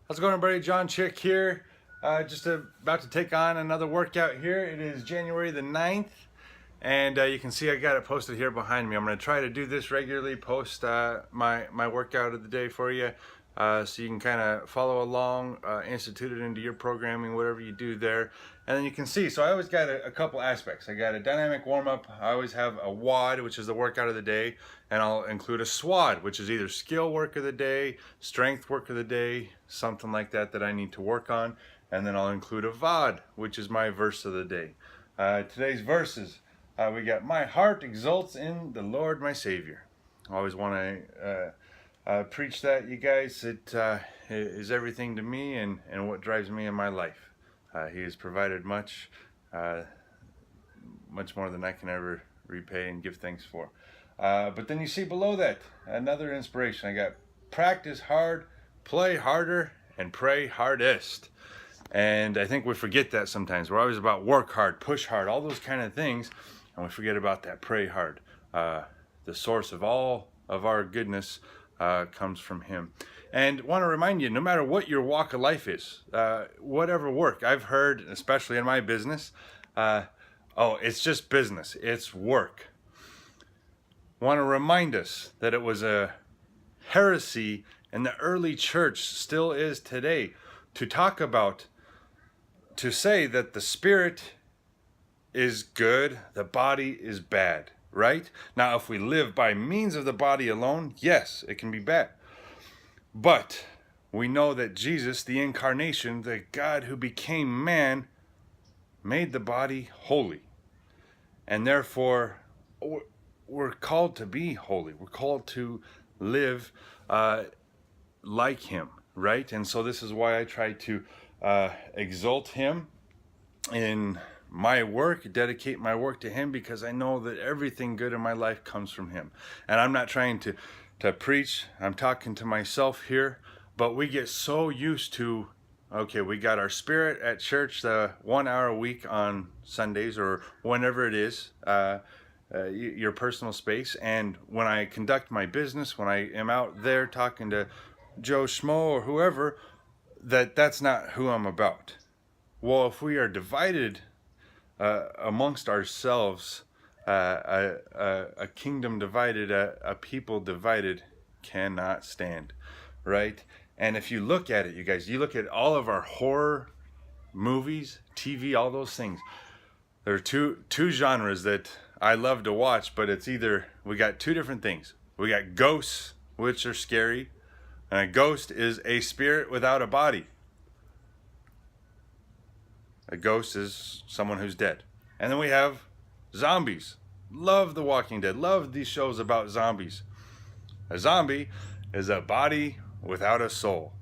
How's it going, everybody? John Chick here. Just about to take on another workout here. It is January the 9th, and you can see I got it posted here behind me. I'm going to try to do this regularly, post my workout of the day for you, so you can kind of follow along, institute it into your programming, whatever you do there. And then you can see, so I always got a couple aspects. I got a dynamic warm-up. I always have a WOD, which is the workout of the day, and I'll include a SWOD, which is either skill work of the day, strength work of the day, something like that that I need to work on. And then I'll include a VOD, which is my verse of the day. Today's verses, we got, "My heart exults in the Lord my Savior." I always want to preach that, you guys. It is everything to me and what drives me in my life. He has provided much more than I can ever repay and give thanks for. But then you see below that, another inspiration. I got, "Practice hard, play harder, and pray hardest." And I think we forget that sometimes. We're always about work hard, push hard, all those kind of things, and we forget about that pray hard. The source of all of our goodness comes from Him. And want to remind you, no matter what your walk of life is, whatever work, I've heard, especially in my business, oh, it's just business, it's work. Want to remind us that it was a heresy in the early church, still is today, to say that the spirit is good, the body is bad, right? Now, if we live by means of the body alone, yes, it can be bad. But we know that Jesus, the incarnation, the God who became man, made the body holy. And therefore, we're called to be holy. We're called to live like Him, right? And so this is why I try to exalt Him in my work, dedicate my work to Him, because I know that everything good in my life comes from Him. And I'm not trying to preach, I'm talking to myself here, but we get so used to, okay, we got our spirit at church the 1 hour a week on Sundays or whenever it is, your personal space. And when I conduct my business, when I am out there talking to Joe Schmo or whoever, that's not who I'm about. Well, if we are divided amongst ourselves, a kingdom divided, a people divided cannot stand, right? And if you look at it, you guys, you look at all of our horror movies, TV, all those things. There are two genres that I love to watch, but it's either, we got two different things. We got ghosts, which are scary, and a ghost is a spirit without a body. A ghost is someone who's dead. And then we have zombies. Love The Walking Dead. Love these shows about zombies. A zombie is a body without a soul.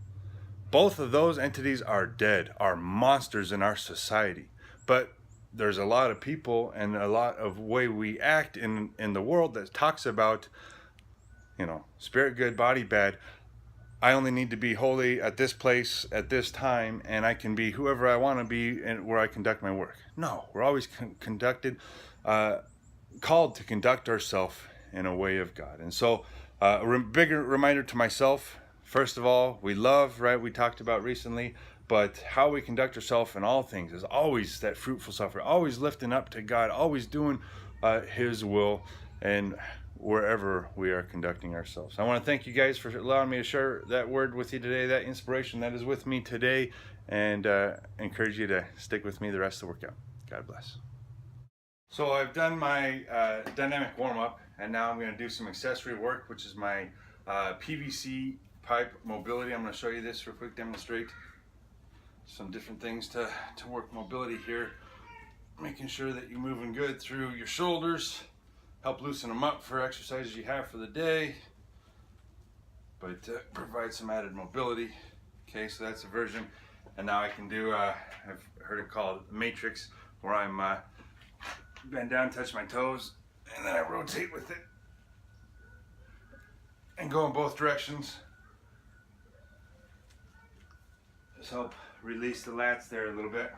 Both of those entities are dead, are monsters in our society. But there's a lot of people and a lot of way we act in the world that talks about, spirit good, body bad. I only need to be holy at this place, at this time, and I can be whoever I want to be and where I conduct my work. No, we're always called to conduct ourselves in a way of God. And so a bigger reminder to myself, first of all, we love, right, we talked about recently, but how we conduct ourselves in all things is always that fruitful stuff. We're always lifting up to God, always doing His will, and wherever we are conducting ourselves. I want to thank you guys for allowing me to share that word with you today, that inspiration that is with me today, and encourage you to stick with me the rest of the workout. God bless. So I've done my dynamic warm-up, and now I'm going to do some accessory work, which is my PVC pipe mobility. I'm going to show you this real quick, demonstrate some different things to work mobility here, making sure that you're moving good through your shoulders, help loosen them up for exercises you have for the day, but provide some added mobility. Okay, so that's a version. And now I can do, I've heard it called matrix, where I'm bend down, touch my toes, and then I rotate with it and go in both directions. Just help release the lats there a little bit.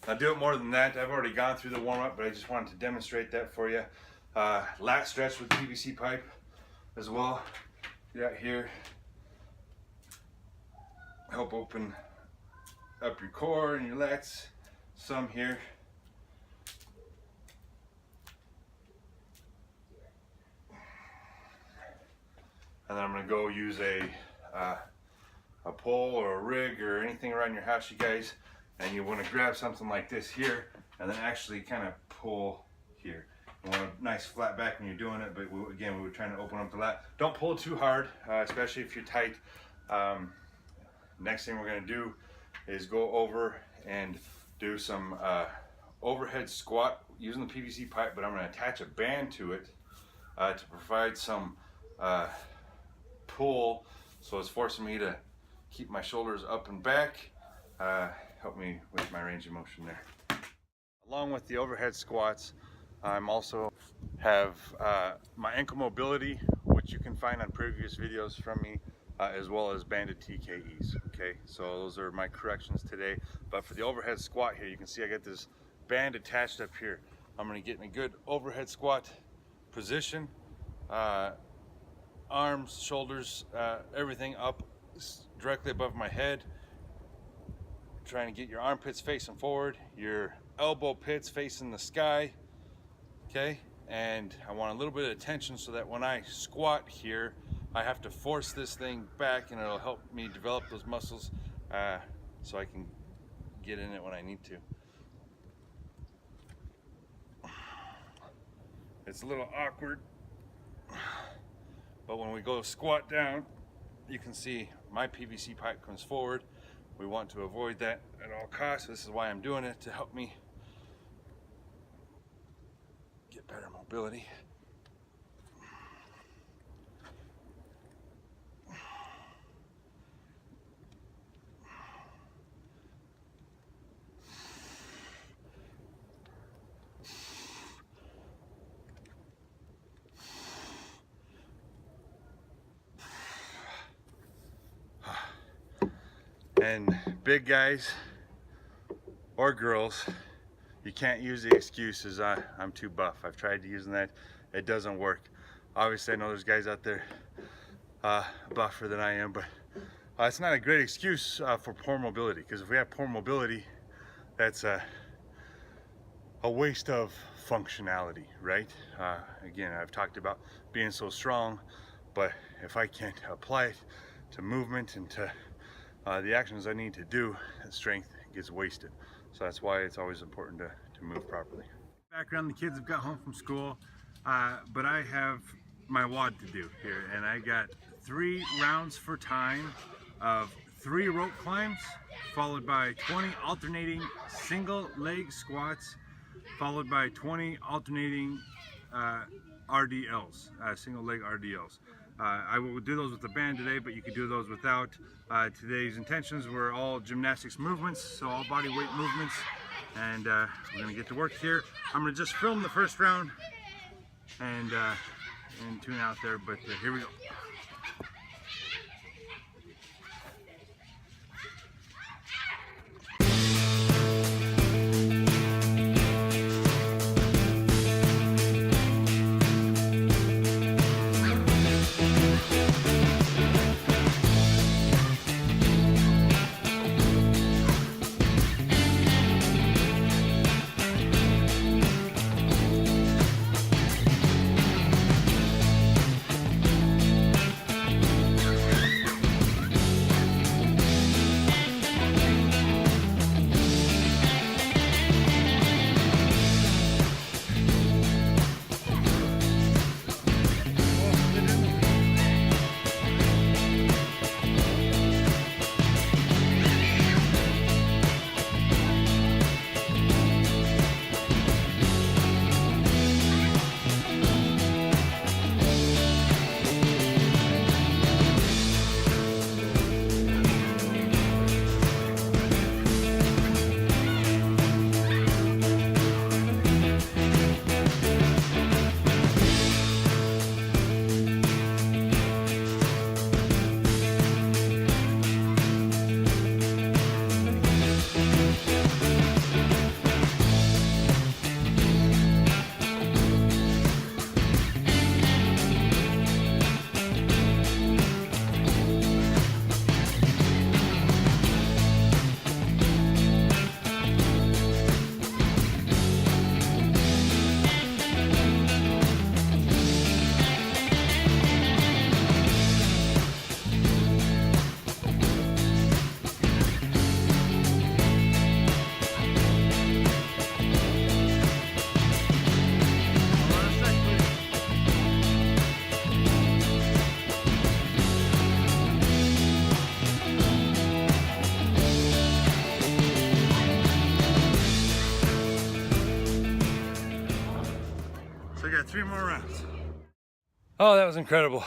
I'll do it more than that. I've already gone through the warm-up, but I just wanted to demonstrate that for you. Lat stretch with PVC pipe as well. Yeah, here. Help open up your core and your lats. Some here. And then I'm gonna go use a pole or a rig or anything around your house, you guys, and you want to grab something like this here and then actually kind of pull here. You want a nice flat back when you're doing it, but again, we were trying to open up the lat. Don't pull too hard, especially if you're tight. Next thing we're going to do is go over and do some overhead squat using the PVC pipe, but I'm going to attach a band to it to provide some pull, so it's forcing me to keep my shoulders up and back, help me with my range of motion there. Along with the overhead squats, I'm also have my ankle mobility, which you can find on previous videos from me, as well as banded TKEs. Okay, so those are my corrections today. But for the overhead squat here, you can see I got this band attached up here. I'm going to get in a good overhead squat position, arms, shoulders, everything up directly above my head. Trying to get your armpits facing forward, your elbow pits facing the sky. Okay, and I want a little bit of tension so that when I squat here, I have to force this thing back, and it'll help me develop those muscles so I can get in it when I need to. It's a little awkward, but when we go squat down, you can see my PVC pipe comes forward. We want to avoid that at all costs. This is why I'm doing it, to help me get better mobility. And big guys or girls, you can't use the excuses, I'm too buff. I've tried using that, it doesn't work. Obviously I know there's guys out there buffer than I am, but it's not a great excuse for poor mobility, because if we have poor mobility, that's a waste of functionality, right? Again, I've talked about being so strong, but if I can't apply it to movement and to the actions I need to do, strength gets wasted. So that's why it's always important to move properly. Background, the kids have got home from school, but I have my WOD to do here, and I got 3 rounds for time of 3 rope climbs, followed by 20 alternating single leg squats, followed by 20 alternating RDLs, single leg RDLs. I will do those with the band today, but you could do those without. Today's intentions were all gymnastics movements, so all body weight movements, and we're gonna get to work here. I'm gonna just film the first round and tune out there, but here we go. 3 more rounds. Oh, that was incredible.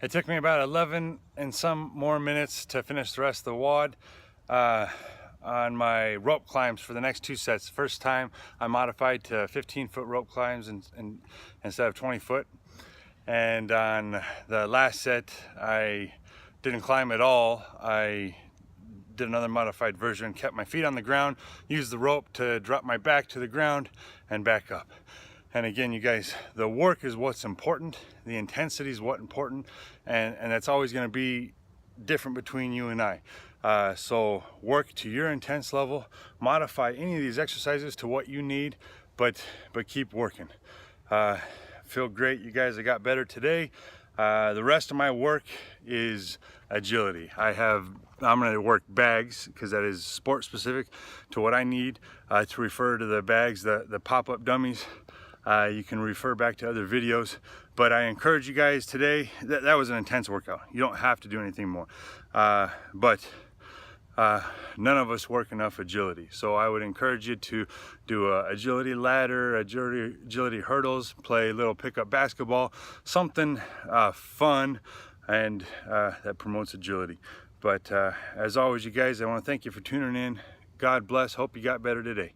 It took me about 11 and some more minutes to finish the rest of the WOD on my rope climbs for the next 2 sets. First time I modified to 15-foot rope climbs instead of 20-foot. And on the last set, I didn't climb at all. I did another modified version, kept my feet on the ground, used the rope to drop my back to the ground and back up. And again, you guys, the work is what's important. The intensity is what's important. And that's always going to be different between you and I. So work to your intense level, modify any of these exercises to what you need, but keep working. Feel great, you guys. I got better today. The rest of my work is agility. I'm going to work bags because that is sport specific to what I need. To refer to the bags, the pop-up dummies, you can refer back to other videos. But I encourage you guys today, that was an intense workout. You don't have to do anything more. But none of us work enough agility. So I would encourage you to do a agility ladder, agility hurdles, play a little pickup basketball, something fun and that promotes agility. But as always, you guys, I want to thank you for tuning in. God bless. Hope you got better today.